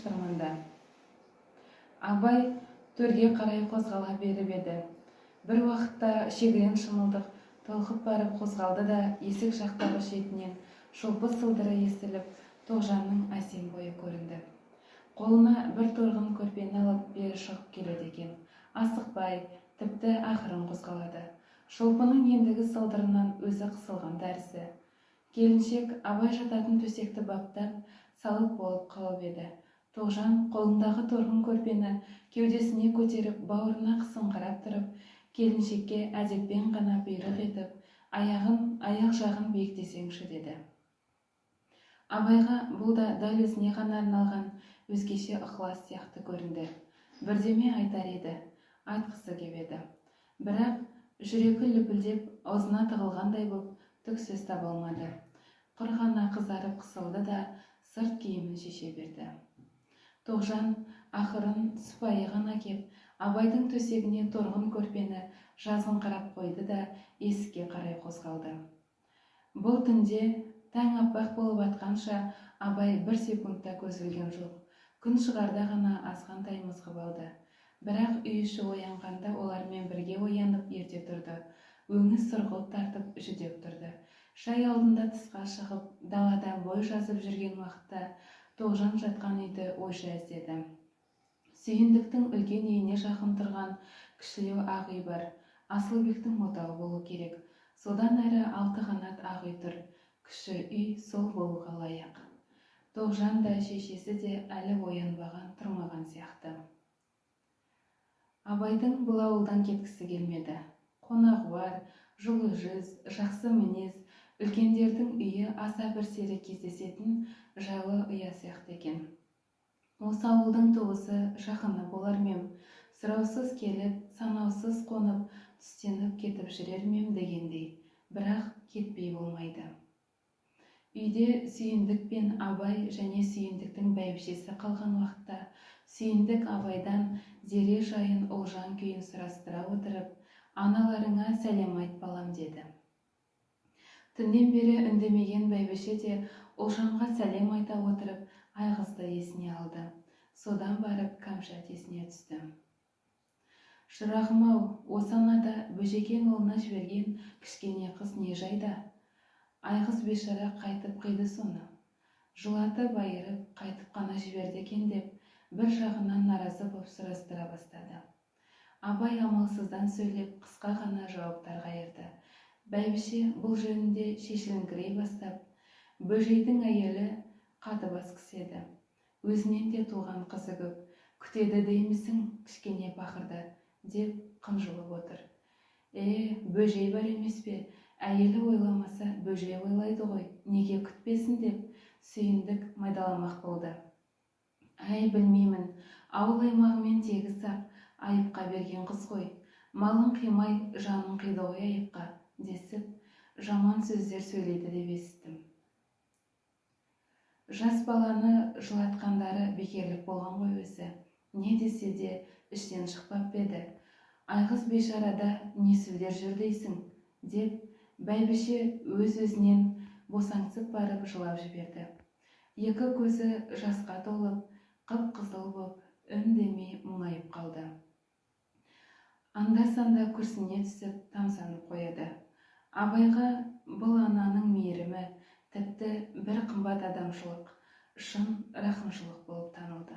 шытырманды. Абай төрге қарай қозғала беріп еді. Бір уақытта шегірен шымылдық толқып барып қозғалды да есік жақтағы шетінен шолпы сылдыры естіліп, Тоғжанның әсем бойы көрінді. Қолына бір торғын көрпені алып бері шығып келеді екен. Асықпай, тіпті ақырын қозғалады. Шолпының ендігі сылдырынан өзі қысылған тәрізді. Келіншек Абай жататын төсекті баптап салып болып қалып еді. Тоғжан қолындағы торғын көрпені кеудесіне көтеріп, бауырына қысыңқырап тұрып, келіншекке әдеппен ғана бұйрық етіп, аяқ жағын биіктесеңші деді. Абайға бұл да дәл өзіне ғана арналған өзгеше ықылас сияқты көрінді. Бірдеме айтар еді, айтқысы кеп еді. Бірақ жүрегі лүпілдеп, аузына тығылғандай боп түк сөз таба алмады. Құр ғана қызарып қысылды да сырт киімін шеше берді. Тоғжан ақырын сыпайы ғана кеп, Абайдың төсегіне торғын көрпені жазыңқырап қойды да есікке қарай қозғалды. Бұл түнде таң аппақ болып атқанша Абай бір секундта көз ілген жоқ. Күн шығарда ғана азғантай мызғып алды. Бірақ үй іші оянғанда олармен бірге оянып ерте тұрды. Өңі сұрғылт тартып жүдеп тұрды. Шай алдында тысқа шығып, далада бой жазып жүрген уақытта Тоғжан жатқан үйді ойша іздеді. Сүйіндіктің үлкен үйіне жақын тұрған кішілеу ақ үй бар. Асылбектің отауы болу керек. Содан әрі 6 қанат ақ үй тұр. Кіші үй сол болуға лайық. Тоғжан да шешесі де әлі оянбаған, тұрмаған сияқты. Абайдың бұл ауылдан кеткісі келмеді. Қонағы бар, жылы жүз, жақсы мінез, үлкендердің үйі аса бір сирек кездесетін жайлы ұя сияқты екен. Осы ауылдың туысы жақыны болар мем, сұраусыз келіп, санаусыз қонып, түстеніп кетіп жүрер мем дегендей, бірақ кетпей болмайды. Үйде Сүйіндік пен Абай және Сүйіндіктің бәйбішесі қалған уақытта Сүйіндік Абайдан зере жайын, ұлжан күйін сұрастыра отырып, аналарыңа сәлем айт балам деді. Түнден бері үндемеген бәйбіше де ұлжанға сәлем айта отырып Айғызды есіне алды. Содан барып Кәмшат есіне түсті. Шырағым-ау, осы анада Бөжекең ұлына жіберген кішкене қыз не жайда? Айғыз бейшара қайтып қиды соны. Жылаты байырып қайтып қана жіберді екен деп, бір жағынан наразы боп сұрастыра бастады. Абай амалсыздан сөйлеп, қысқа ғана жауаптар қайырды. Бәйбіше бұл жөнінде шешіліңкірей бастап, бөжейдің әйелі қатыбас кісі еді. Өзінен де туған қызы көп, күтеді деймісің кішкене пақырды, деп қынжылып отыр. Бөжей бар емес пе? Әйелі ойламаса бөжей ойлайды ғой, неге күтпесін деп Сүйіндік майдаламақ болды. Білмеймін, ауыл аймағымен тегіс ақ айыпқа берген қыз ғой. Малын қимай, жанын қиды ғой айыпқа, десіп, жаман сөздер сөйлейді деп естім. Жас баланы жылатқандары бекерлік болған ғой өзі. Не десе де іштен шықпап еді. Айғыз бейшарада не сөздер жүр дейсің, деп бәйбіше өз-өзінен босаңсып барып жылап жіберді. Екі көзі жасқа толып, қып-қызыл боп, үндемей мұңайып қалды. Анда-санда күрсіне түсіп, тамсанып қояды. Абайға бұл ананың мейірімі тіпті бір қымбат адамшылық, шын рақымшылық болып танылды.